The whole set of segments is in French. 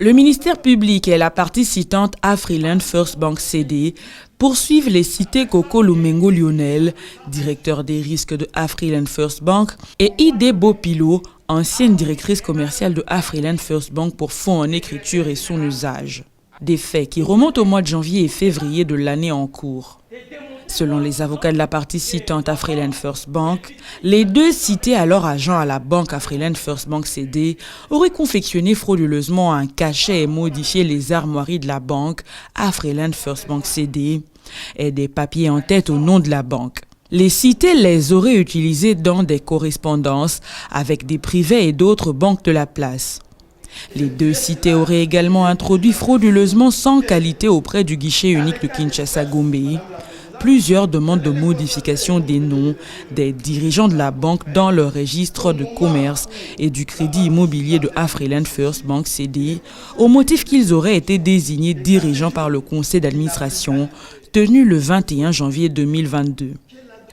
Le ministère public et la partie citante Afriland First Bank CD poursuivent les cités Coco Lumengo Lionel, directeur des risques de Afriland First Bank, et Ide Bopilo, ancienne directrice commerciale de Afriland First Bank pour fonds en écriture et son usage. Des faits qui remontent au mois de janvier et février de l'année en cours. Selon les avocats de la partie citante Afriland First Bank, les deux cités alors agents à la banque Afriland First Bank CD auraient confectionné frauduleusement un cachet et modifié les armoiries de la banque Afriland First Bank CD et des papiers en tête au nom de la banque. Les cités les auraient utilisés dans des correspondances avec des privés et d'autres banques de la place. Les deux cités auraient également introduit frauduleusement sans qualité auprès du guichet unique de Kinshasa-Gombe plusieurs demandes de modification des noms des dirigeants de la banque dans le registre de commerce et du crédit immobilier de Afriland First Bank CD au motif qu'ils auraient été désignés dirigeants par le conseil d'administration tenu le 21 janvier 2022.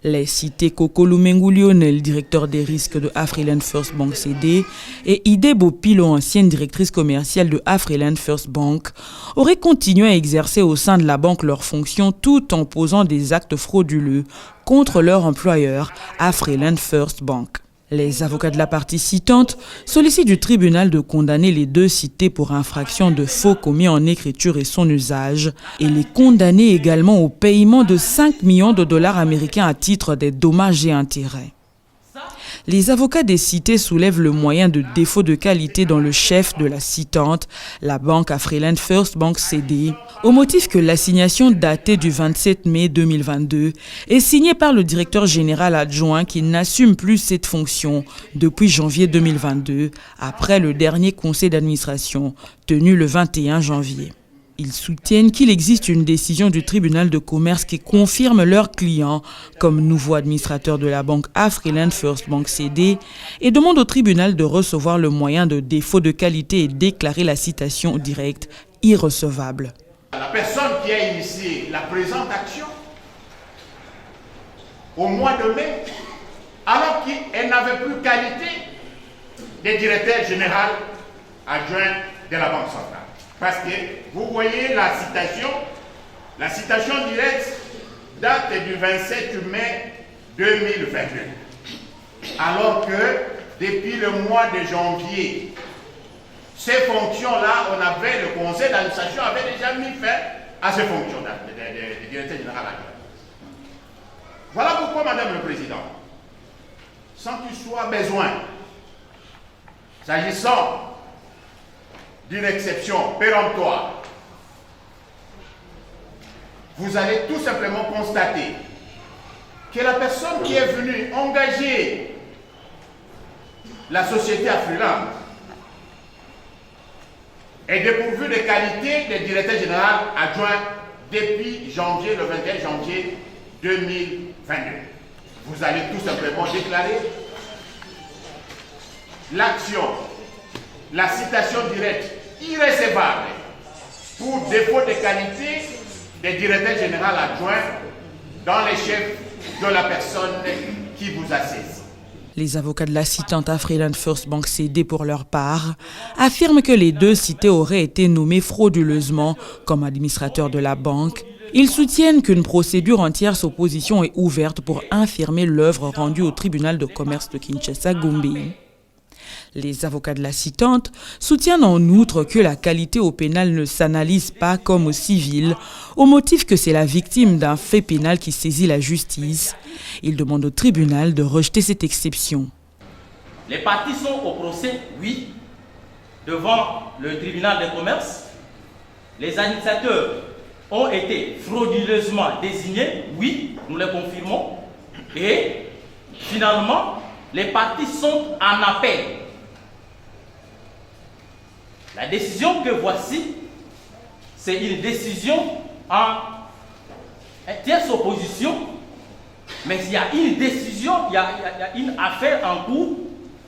Les cités Coco Lumengo Lionel, directeur des risques de Afriland First Bank CD, et Ide Bopilo, ancienne directrice commerciale de Afriland First Bank, auraient continué à exercer au sein de la banque leurs fonctions tout en posant des actes frauduleux contre leur employeur, Afriland First Bank. Les avocats de la partie citante sollicitent du tribunal de condamner les deux cités pour infraction de faux commis en écriture et son usage et les condamner également au paiement de 5 millions de dollars américains à titre des dommages et intérêts. Les avocats des cités soulèvent le moyen de défaut de qualité dans le chef de la citante, la banque Afriland First Bank CD, au motif que l'assignation datée du 27 mai 2022 est signée par le directeur général adjoint qui n'assume plus cette fonction depuis janvier 2022, après le dernier conseil d'administration tenu le 21 janvier. Ils soutiennent qu'il existe une décision du tribunal de commerce qui confirme leurs clients comme nouveau administrateur de la banque Afriland First Bank CD et demandent au tribunal de recevoir le moyen de défaut de qualité et déclarer la citation directe irrecevable. La personne qui a initié la présente action au mois de mai, alors qu'elle n'avait plus qualité de directeur général adjoint de la Banque centrale. Parce que vous voyez la citation directe date du 27 mai 2022. Alors que depuis le mois de janvier, ces fonctions-là, on avait, le conseil d'administration avait déjà mis fin à ces fonctions-là, de directeur général adjoint. Voilà pourquoi, Madame le Président, sans qu'il soit besoin, s'agissant d'une exception péremptoire, vous allez tout simplement constater que la personne qui est venue engager la société Afriland est dépourvue de qualité de directeur général adjoint depuis janvier, le 21 janvier 2022. Vous allez tout simplement déclarer l'action, la citation directe irrécevable pour défaut de qualité des directeurs généraux adjoints dans les chefs de la personne qui vous a saisi. Les avocats de la citante Afriland First Bank CD, pour leur part, affirment que les deux cités auraient été nommés frauduleusement comme administrateurs de la banque. Ils soutiennent qu'une procédure en tierce opposition est ouverte pour infirmer l'œuvre rendue au tribunal de commerce de Kinshasa-Gombe. Les avocats de la citante soutiennent en outre que la qualité au pénal ne s'analyse pas comme au civil, au motif que c'est la victime d'un fait pénal qui saisit la justice. Ils demandent au tribunal de rejeter cette exception. Les parties sont au procès, oui, devant le tribunal de commerce. Les administrateurs ont été frauduleusement désignés, oui, nous les confirmons. Et finalement, les parties sont en appel. La décision que voici, c'est une décision en tierce opposition, mais il y a une décision, il y a une affaire en cours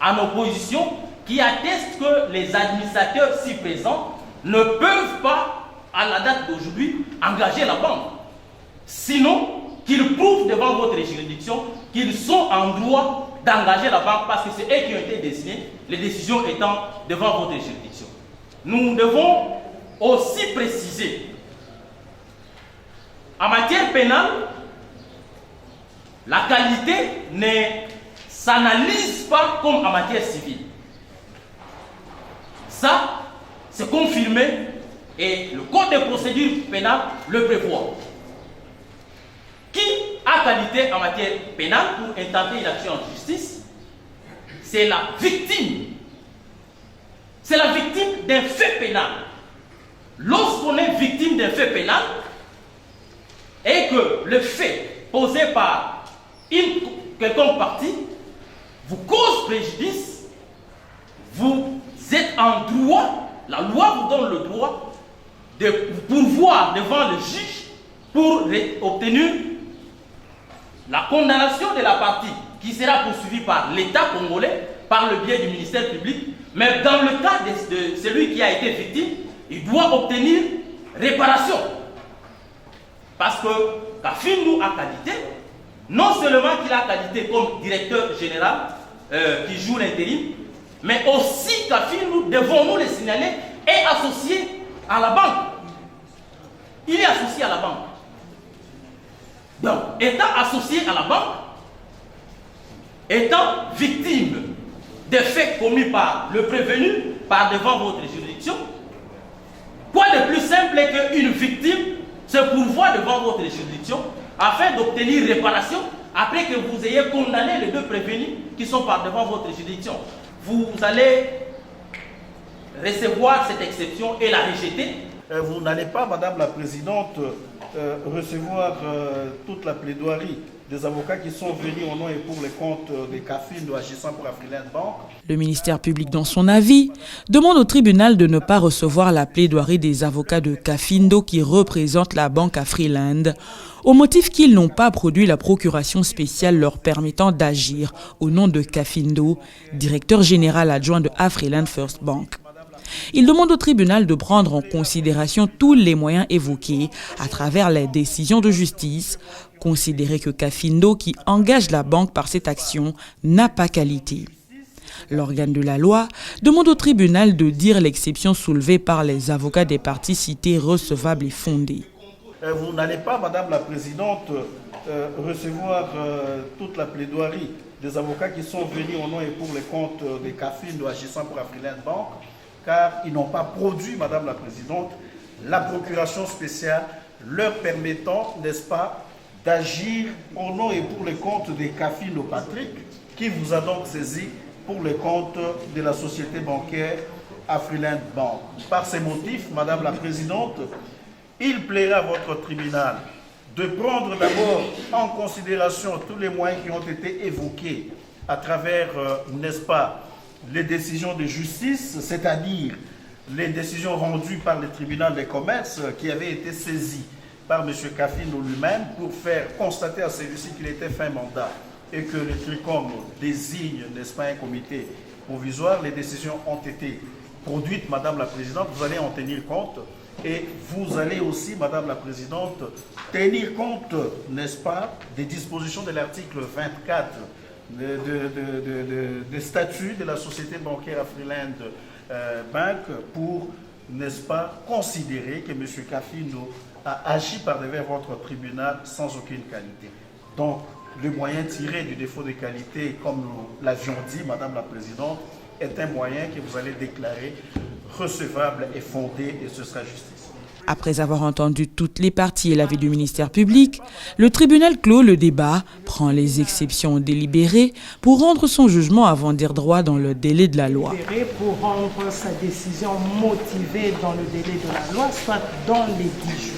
en opposition qui atteste que les administrateurs ci présents ne peuvent pas, à la date d'aujourd'hui, engager la banque. Sinon, qu'ils prouvent devant votre juridiction qu'ils sont en droit d'engager la banque parce que c'est eux qui ont été désignés, les décisions étant devant votre juridiction. nous devons aussi préciser, en matière pénale, la qualité ne s'analyse pas comme en matière civile. Ça, c'est confirmé et le Code de procédure pénale le prévoit. Qui a qualité en matière pénale pour intenter une action en justice? C'est la victime. C'est la victime d'un fait pénal. Lorsqu'on est victime d'un fait pénal et que le fait posé par une quelconque partie vous cause préjudice, vous êtes en droit, la loi vous donne le droit de pourvoir devant le juge pour obtenir la condamnation de la partie qui sera poursuivie par l'État congolais par le biais du ministère public. Mais dans le cas de celui qui a été victime, il doit obtenir réparation. Parce que Kafindou a qualité, non seulement qu'il a qualité comme directeur général qui joue l'intérim, mais aussi Kafindou, devons-nous le signaler, est associé à la banque. Il est associé à la banque. Donc, étant associé à la banque, étant victime des faits commis par le prévenu, par devant votre juridiction, quoi de plus simple qu'une victime se pourvoie devant votre juridiction afin d'obtenir réparation après que vous ayez condamné les deux prévenus qui sont par devant votre juridiction. Vous allez recevoir cette exception et la rejeter. Vous n'allez pas, Madame la Présidente, recevoir toute la plaidoirie des avocats qui sont venus au nom et pour les comptes des Kafindou agissant pour Afriland Bank. Le ministère public, dans son avis, demande au tribunal de ne pas recevoir la plaidoirie des avocats de Kafindou qui représentent la banque Afriland, au motif qu'ils n'ont pas produit la procuration spéciale leur permettant d'agir au nom de Kafindou, directeur général adjoint de Afriland First Bank. Il demande au tribunal de prendre en considération tous les moyens évoqués à travers les décisions de justice, considérer que Kafindou, qui engage la banque par cette action, n'a pas qualité. L'organe de la loi demande au tribunal de dire l'exception soulevée par les avocats des parties citées recevable et fondée. Vous n'allez pas, Madame la Présidente, recevoir toute la plaidoirie des avocats qui sont venus au nom et pour les comptes des Kafindou agissant pour Afriland Bank, car ils n'ont pas produit, Madame la Présidente, la procuration spéciale leur permettant, n'est-ce pas, d'agir au nom et pour les comptes des Kafindou Patrick, qui vous a donc saisi pour les comptes de la société bancaire Afriland Bank. Par ces motifs, Madame la Présidente, il plaira à votre tribunal de prendre d'abord en considération tous les moyens qui ont été évoqués à travers, n'est-ce pas, les décisions de justice, c'est-à-dire les décisions rendues par le tribunal des commerces qui avaient été saisies par M. Kafindou lui-même pour faire constater à celui-ci qu'il était fin mandat et que le TRICOM désigne, n'est-ce pas, un comité provisoire. Les décisions ont été produites, Madame la Présidente, vous allez en tenir compte et vous allez aussi, Madame la Présidente, tenir compte, n'est-ce pas, des dispositions de l'article 24 des statuts de la société bancaire Afriland Bank pour, n'est-ce pas, considérer que M. Kafindou a agi par devers votre tribunal sans aucune qualité. Donc, le moyen tiré du défaut de qualité, comme nous l'avions dit, Madame la Présidente, est un moyen que vous allez déclarer recevable et fondé, et ce sera justice. Après avoir entendu toutes les parties et l'avis du ministère public, le tribunal clôt le débat, prend les exceptions délibérées pour rendre son jugement avant dire droit dans le délai de la loi. Pour rendre sa décision motivée dans le délai de la loi, soit dans les 10 jours.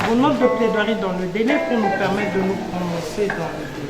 Vos notes de plaidoirie dans le délai pour nous permettre de nous prononcer dans le délai.